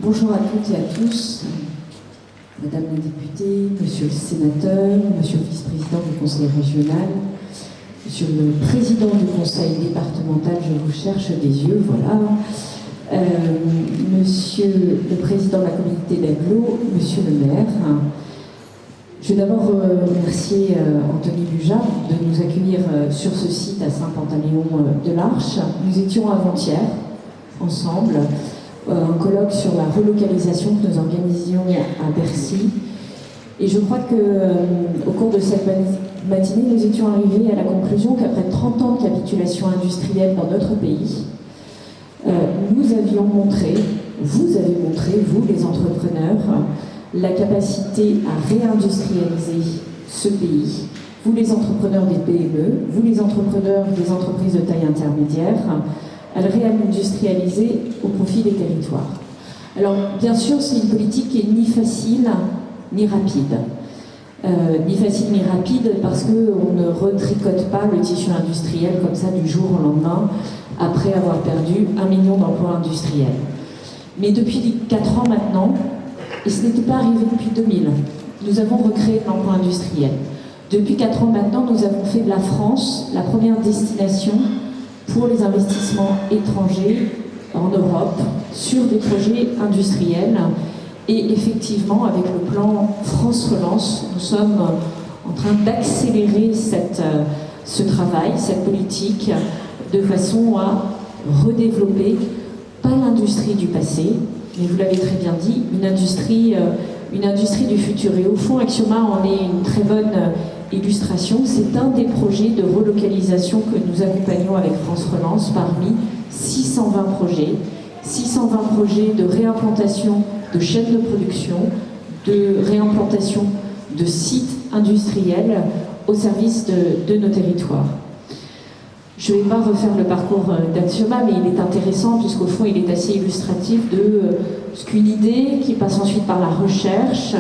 Bonjour à toutes et à tous, Madame la députée, Monsieur le sénateur, Monsieur le vice-président du conseil régional, Monsieur le président du conseil départemental, je vous cherche des yeux, voilà, Monsieur le président de la communauté d'Aglo, Monsieur le maire. Je vais d'abord remercier Anthony Buja de nous accueillir sur ce site à Saint-Pantaléon de l'Arche. Nous étions avant-hier, ensemble, un colloque sur la relocalisation que nous organisions à Bercy. Et je crois qu'au cours de cette matinée, nous étions arrivés à la conclusion qu'après 30 ans de capitulation industrielle dans notre pays, nous avions montré, vous avez montré, vous les entrepreneurs, la capacité à réindustrialiser ce pays. Vous les entrepreneurs des PME, vous les entrepreneurs des entreprises de taille intermédiaire, à le réindustrialiser au profit des territoires. Alors, bien sûr, c'est une politique qui est ni facile ni rapide. Ni facile ni rapide parce qu'on ne retricote pas le tissu industriel comme ça du jour au lendemain après avoir perdu 1 million d'emplois industriels. Mais depuis 4 ans maintenant, et ce n'était pas arrivé depuis 2000, nous avons recréé l'emploi industriel. Depuis 4 ans maintenant, nous avons fait de la France la première destination pour les investissements étrangers en Europe sur des projets industriels. Et effectivement, avec le plan France Relance, nous sommes en train d'accélérer ce travail, cette politique, de façon à redévelopper, pas l'industrie du passé, mais vous l'avez très bien dit, une industrie du futur. Et au fond, Axioma en est une très bonne illustration. C'est un des projets de relocalisation que nous accompagnons avec France Relance parmi 620 projets de réimplantation de chaînes de production, de réimplantation de sites industriels au service de nos territoires. Je ne vais pas refaire le parcours d'Axioma, mais il est intéressant puisqu'au fond il est assez illustratif de ce qu'une idée qui passe ensuite par la recherche,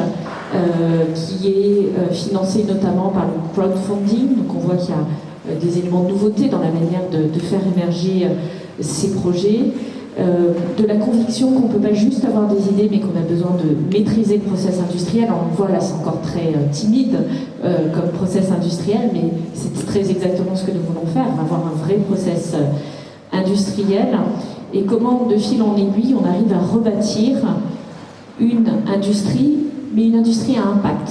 qui est financée notamment par le crowdfunding. Donc on voit qu'il y a des éléments de nouveauté dans la manière de faire émerger ces projets. De la conviction qu'on ne peut pas juste avoir des idées mais qu'on a besoin de maîtriser le process industriel. On le voit là, c'est encore très timide comme process industriel, mais c'est très exactement ce que nous voulons faire, avoir un vrai process industriel. Et comment de fil en aiguille on arrive à rebâtir une industrie, mais une industrie à impact.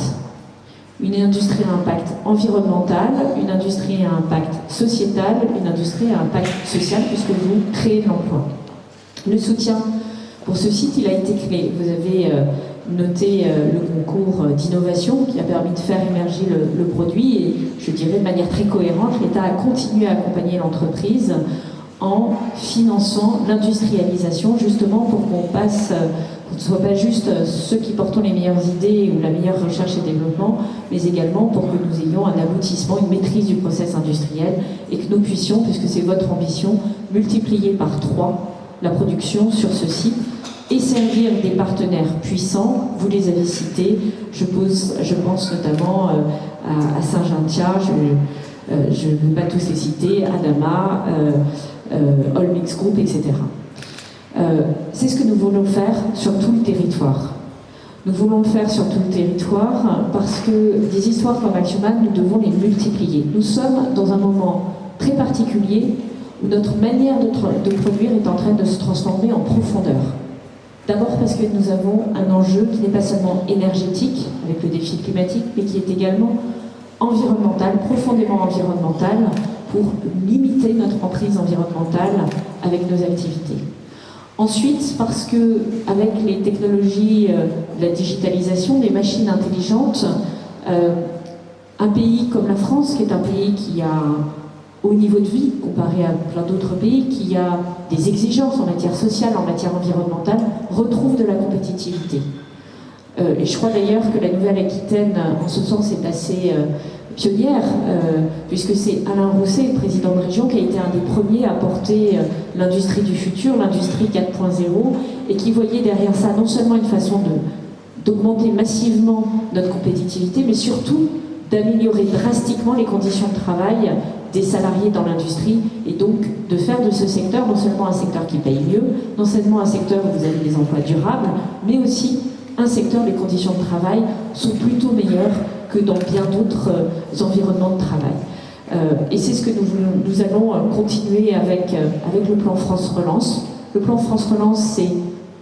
Une industrie à impact environnemental, une industrie à impact sociétal, une industrie à impact social puisque vous créez de l'emploi. Le soutien pour ce site, il a été clé. Vous avez noté le concours d'innovation qui a permis de faire émerger le produit et je dirais de manière très cohérente, l'État a continué à accompagner l'entreprise en finançant l'industrialisation justement pour qu'on passe, qu'on ne soit pas juste ceux qui portons les meilleures idées ou la meilleure recherche et développement, mais également pour que nous ayons un aboutissement, une maîtrise du process industriel et que nous puissions, puisque c'est votre ambition, multiplier par 3 la production sur ce site et servir des partenaires puissants. Vous les avez cités, je pense notamment à Saint-Gentia, je ne veux pas tous les citer, Adama, Olmix Group, etc. C'est ce que nous voulons faire sur tout le territoire. Nous voulons le faire sur tout le territoire parce que des histoires comme Axioma, nous devons les multiplier. Nous sommes dans un moment très particulier où notre manière de produire est en train de se transformer en profondeur. D'abord parce que nous avons un enjeu qui n'est pas seulement énergétique, avec le défi climatique, mais qui est également environnemental, profondément environnemental, pour limiter notre emprise environnementale avec nos activités. Ensuite, parce que avec les technologies de la digitalisation, des machines intelligentes, un pays comme la France, qui est un pays qui a haut niveau de vie comparé à plein d'autres pays, qui a des exigences en matière sociale, en matière environnementale, retrouve de la compétitivité. Et je crois d'ailleurs que la Nouvelle-Aquitaine, en ce sens, est assez pionnière, puisque c'est Alain Rousset, le président de région, qui a été un des premiers à porter l'industrie du futur, l'industrie 4.0, et qui voyait derrière ça non seulement une façon d'augmenter massivement notre compétitivité, mais surtout d'améliorer drastiquement les conditions de travail des salariés dans l'industrie, et donc de faire de ce secteur non seulement un secteur qui paye mieux, non seulement un secteur où vous avez des emplois durables, mais aussi un secteur où les conditions de travail sont plutôt meilleures que dans bien d'autres environnements de travail. Et c'est ce que nous allons continuer avec le plan France Relance. Le plan France Relance, c'est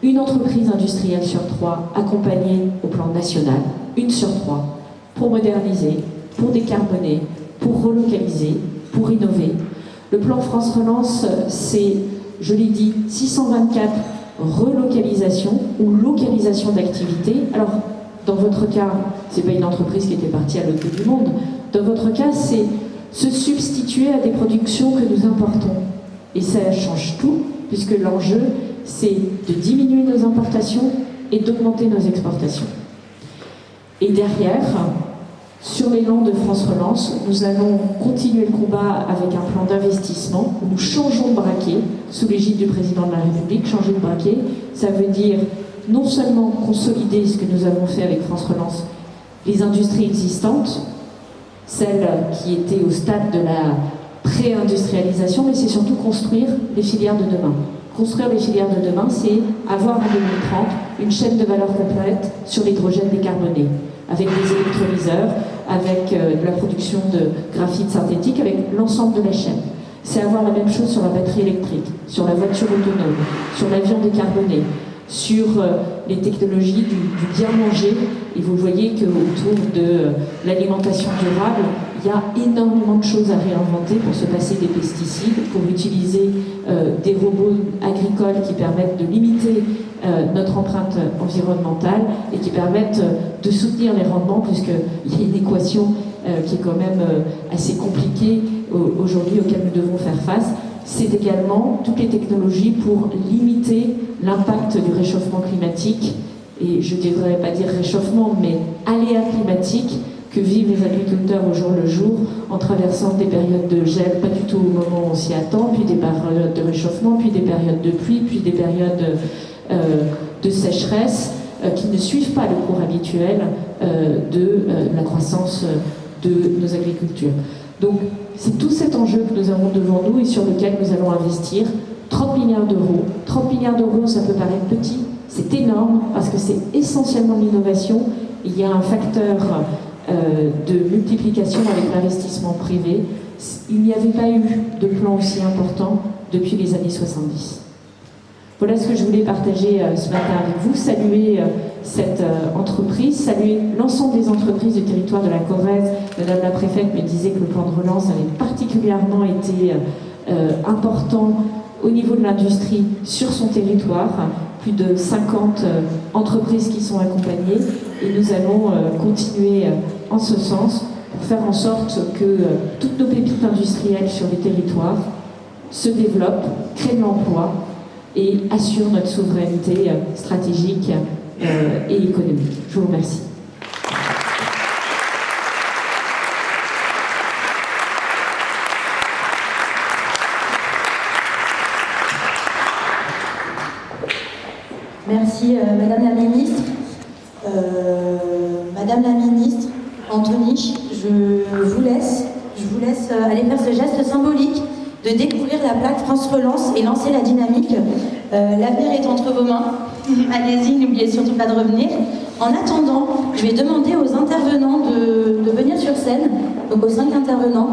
une entreprise industrielle sur 3 accompagnée au plan national, une sur 3, pour moderniser, pour décarboner, pour relocaliser, pour innover. Le plan France Relance, c'est, je l'ai dit, 624 relocalisations ou localisations d'activités. Alors, dans votre cas, ce n'est pas une entreprise qui était partie à l'autre bout du monde. Dans votre cas, c'est se substituer à des productions que nous importons. Et ça change tout, puisque l'enjeu, c'est de diminuer nos importations et d'augmenter nos exportations. Et derrière, sur l'élan de France Relance, nous allons continuer le combat avec un plan d'investissement où nous changeons de braquet, sous l'égide du président de la République. Changer de braquet, ça veut dire non seulement consolider ce que nous avons fait avec France Relance, les industries existantes, celles qui étaient au stade de la pré-industrialisation, mais c'est surtout construire les filières de demain. Construire les filières de demain, c'est avoir en 2030 une chaîne de valeur complète sur l'hydrogène décarboné, avec des électrolyseurs, avec de la production de graphite synthétique, avec l'ensemble de la chaîne. C'est avoir la même chose sur la batterie électrique, sur la voiture autonome, sur l'avion décarboné, sur les technologies du bien manger. Et vous voyez qu'autour de l'alimentation durable, il y a énormément de choses à réinventer pour se passer des pesticides, pour utiliser des robots agricoles qui permettent de limiter notre empreinte environnementale et qui permettent de soutenir les rendements, puisqu'il y a une équation qui est quand même assez compliquée aujourd'hui, auquel nous devons faire face. C'est également toutes les technologies pour limiter l'impact du réchauffement climatique, et je ne devrais pas dire réchauffement, mais aléas climatiques que vivent les agriculteurs au jour le jour, en traversant des périodes de gel, pas du tout au moment où on s'y attend, puis des périodes de réchauffement, puis des périodes de pluie, puis des périodes de sécheresse qui ne suivent pas le cours habituel de la croissance de nos agricultures. Donc c'est tout cet enjeu que nous avons devant nous et sur lequel nous allons investir 30 milliards d'euros. 30 milliards d'euros, ça peut paraître petit, c'est énorme parce que c'est essentiellement l'innovation. Il y a un facteur de multiplication avec l'investissement privé. Il n'y avait pas eu de plan aussi important depuis les années 70. Voilà ce que je voulais partager ce matin avec vous, saluer cette entreprise, saluer l'ensemble des entreprises du territoire de la Corrèze. Madame la préfète me disait que le plan de relance avait particulièrement été important au niveau de l'industrie sur son territoire. Plus de 50 entreprises qui sont accompagnées, et nous allons continuer en ce sens pour faire en sorte que toutes nos pépites industrielles sur les territoires se développent, créent de l'emploi et assurent notre souveraineté stratégique et économique. Je vous remercie. Merci Madame la Ministre. Madame la Ministre, Anthony, je vous laisse aller faire ce geste symbolique de découvrir la plaque France Relance et lancer la dynamique. L'avenir est entre vos mains. Allez-y, n'oubliez surtout pas de revenir. En attendant, je vais demander aux intervenants de venir sur scène, donc aux 5 intervenants.